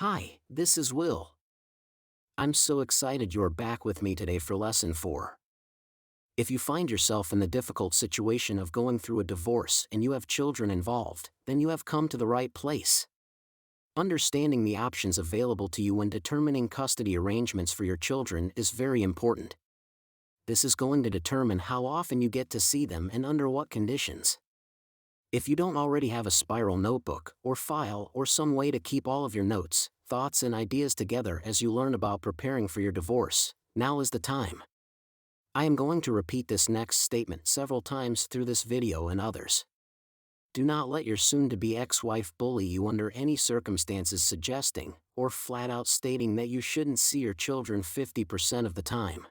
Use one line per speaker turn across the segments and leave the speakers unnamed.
Hi, this is Will. I'm so excited you're back with me today for Lesson 4. If you find yourself in the difficult situation of going through a divorce and you have children involved, then you have come to the right place. Understanding the options available to you when determining custody arrangements for your children is very important. This is going to determine how often you get to see them and under what conditions. If you don't already have a spiral notebook, or file, or some way to keep all of your notes, thoughts, and ideas together as you learn about preparing for your divorce, now is the time. I am going to repeat this next statement several times through this video and others. Do not let your soon-to-be ex-wife bully you under any circumstances suggesting, or flat out stating that you shouldn't see your children 50% of the time.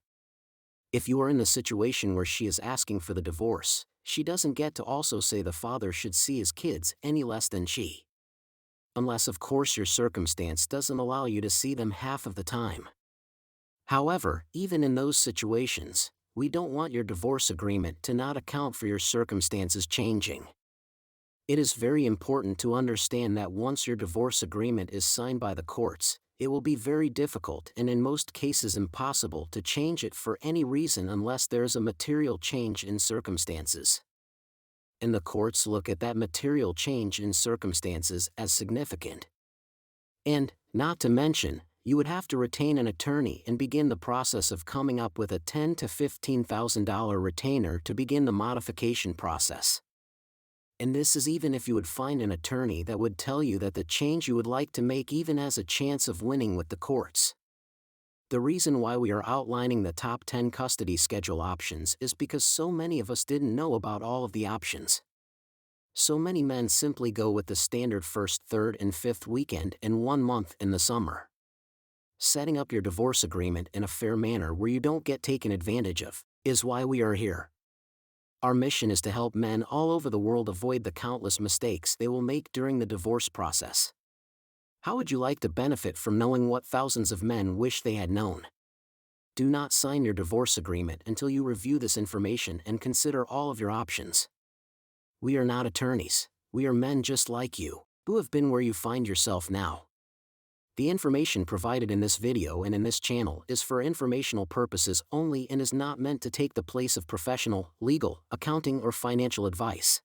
If you are in the situation where she is asking for the divorce, she doesn't get to also say the father should see his kids any less than she. Unless of course your circumstance doesn't allow you to see them half of the time. However, even in those situations, we don't want your divorce agreement to not account for your circumstances changing. It is very important to understand that once your divorce agreement is signed by the courts, it will be very difficult and in most cases impossible to change it for any reason unless there is a material change in circumstances. And the courts look at that material change in circumstances as significant. And, not to mention, you would have to retain an attorney and begin the process of coming up with a $10,000 to $15,000 retainer to begin the modification process. And this is even if you would find an attorney that would tell you that the change you would like to make even has a chance of winning with the courts. The reason why we are outlining the top 10 custody schedule options is because so many of us didn't know about all of the options. So many men simply go with the standard first, third, and fifth weekend and 1 month in the summer. Setting up your divorce agreement in a fair manner where you don't get taken advantage of is why we are here. Our mission is to help men all over the world avoid the countless mistakes they will make during the divorce process. How would you like to benefit from knowing what thousands of men wish they had known? Do not sign your divorce agreement until you review this information and consider all of your options. We are not attorneys, we are men just like you, who have been where you find yourself now. The information provided in this video and in this channel is for informational purposes only and is not meant to take the place of professional, legal, accounting, or financial advice.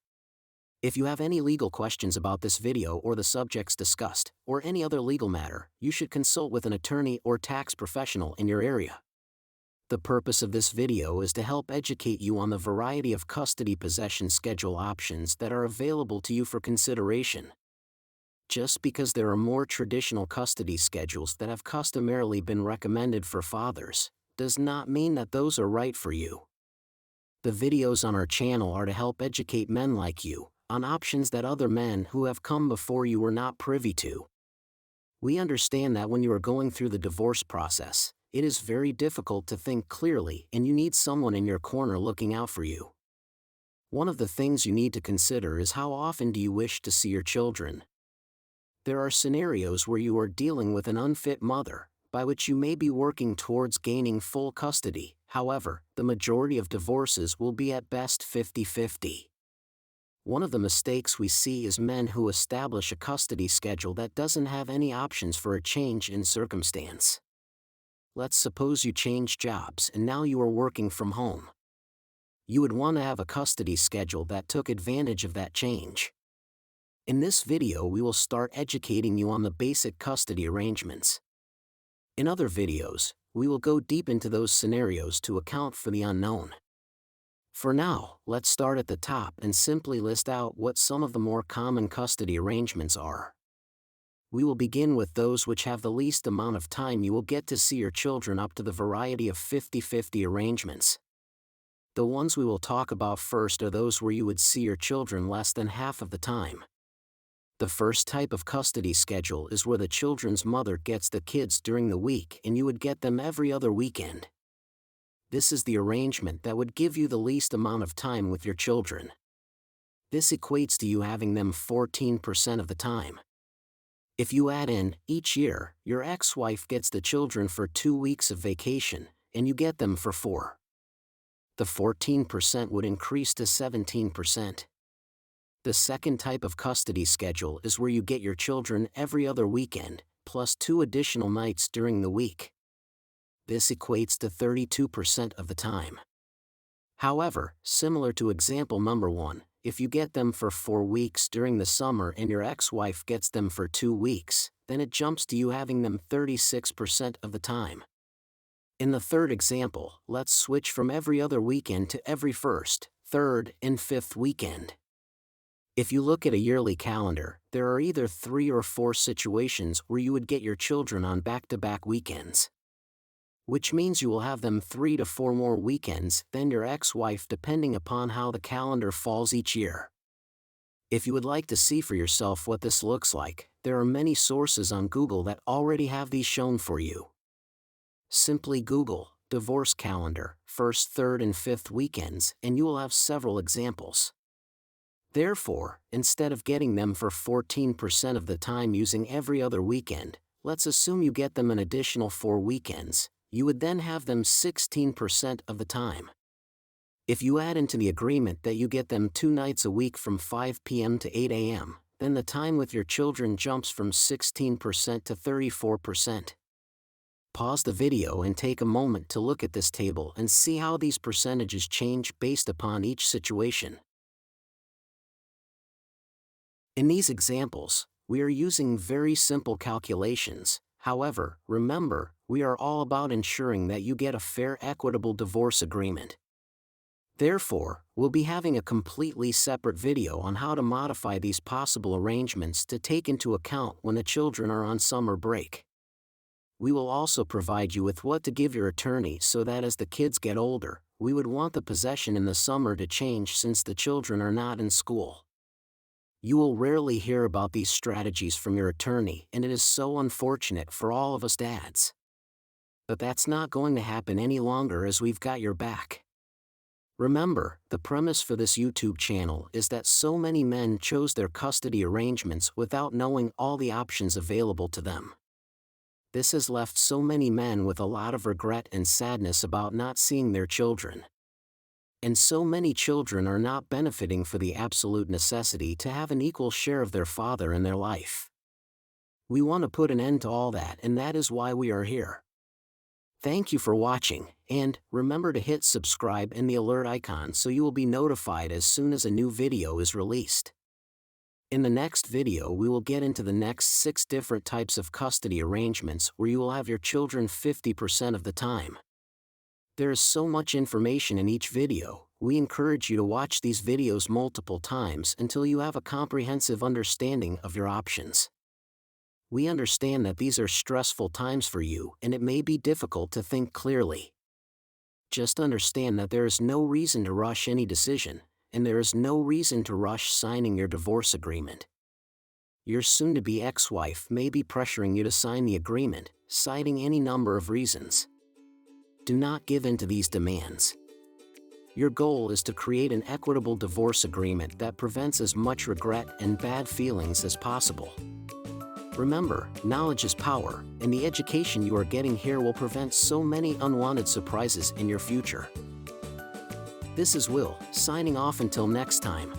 If you have any legal questions about this video or the subjects discussed, or any other legal matter, you should consult with an attorney or tax professional in your area. The purpose of this video is to help educate you on the variety of custody possession schedule options that are available to you for consideration. Just because there are more traditional custody schedules that have customarily been recommended for fathers, does not mean that those are right for you. The videos on our channel are to help educate men like you on options that other men who have come before you were not privy to. We understand that when you are going through the divorce process, it is very difficult to think clearly and you need someone in your corner looking out for you. One of the things you need to consider is how often do you wish to see your children. There are scenarios where you are dealing with an unfit mother, by which you may be working towards gaining full custody. However, the majority of divorces will be at best 50-50. One of the mistakes we see is men who establish a custody schedule that doesn't have any options for a change in circumstance. Let's suppose you change jobs and now you are working from home. You would want to have a custody schedule that took advantage of that change. In this video we will start educating you on the basic custody arrangements. In other videos, we will go deep into those scenarios to account for the unknown. For now, let's start at the top and simply list out what some of the more common custody arrangements are. We will begin with those which have the least amount of time you will get to see your children up to the variety of 50-50 arrangements. The ones we will talk about first are those where you would see your children less than half of the time. The first type of custody schedule is where the children's mother gets the kids during the week and you would get them every other weekend. This is the arrangement that would give you the least amount of time with your children. This equates to you having them 14% of the time. If you add in, each year, your ex-wife gets the children for 2 weeks of vacation, and you get them for 4. The 14% would increase to 17%. The second type of custody schedule is where you get your children every other weekend, plus 2 additional nights during the week. This equates to 32% of the time. However, similar to example number 1, if you get them for 4 weeks during the summer and your ex-wife gets them for 2 weeks, then it jumps to you having them 36% of the time. In the third example, let's switch from every other weekend to every first, third, and fifth weekend. If you look at a yearly calendar, there are either 3 or 4 situations where you would get your children on back-to-back weekends. Which means you will have them 3 to 4 more weekends than your ex-wife depending upon how the calendar falls each year. If you would like to see for yourself what this looks like, there are many sources on Google that already have these shown for you. Simply Google divorce calendar, first, third, and fifth weekends, and you will have several examples. Therefore, instead of getting them for 14% of the time using every other weekend, let's assume you get them an additional 4 weekends. You would then have them 16% of the time. If you add into the agreement that you get them 2 nights a week from 5 p.m. to 8 a.m., then the time with your children jumps from 16% to 34%. Pause the video and take a moment to look at this table and see how these percentages change based upon each situation. In these examples, we are using very simple calculations. However, remember, we are all about ensuring that you get a fair, equitable divorce agreement. Therefore, we'll be having a completely separate video on how to modify these possible arrangements to take into account when the children are on summer break. We will also provide you with what to give your attorney so that as the kids get older, we would want the possession in the summer to change since the children are not in school. You will rarely hear about these strategies from your attorney, and it is so unfortunate for all of us dads. But that's not going to happen any longer as we've got your back. Remember, the premise for this YouTube channel is that so many men chose their custody arrangements without knowing all the options available to them. This has left so many men with a lot of regret and sadness about not seeing their children. And so many children are not benefiting for the absolute necessity to have an equal share of their father in their life. We want to put an end to all that, and that is why we are here. Thank you for watching, and remember to hit subscribe and the alert icon so you will be notified as soon as a new video is released. In the next video we will get into the next 6 different types of custody arrangements where you will have your children 50% of the time. There is so much information in each video, we encourage you to watch these videos multiple times until you have a comprehensive understanding of your options. We understand that these are stressful times for you and it may be difficult to think clearly. Just understand that there is no reason to rush any decision, and there is no reason to rush signing your divorce agreement. Your soon-to-be ex-wife may be pressuring you to sign the agreement, citing any number of reasons. Do not give in to these demands. Your goal is to create an equitable divorce agreement that prevents as much regret and bad feelings as possible. Remember, knowledge is power, and the education you are getting here will prevent so many unwanted surprises in your future. This is Will, signing off until next time.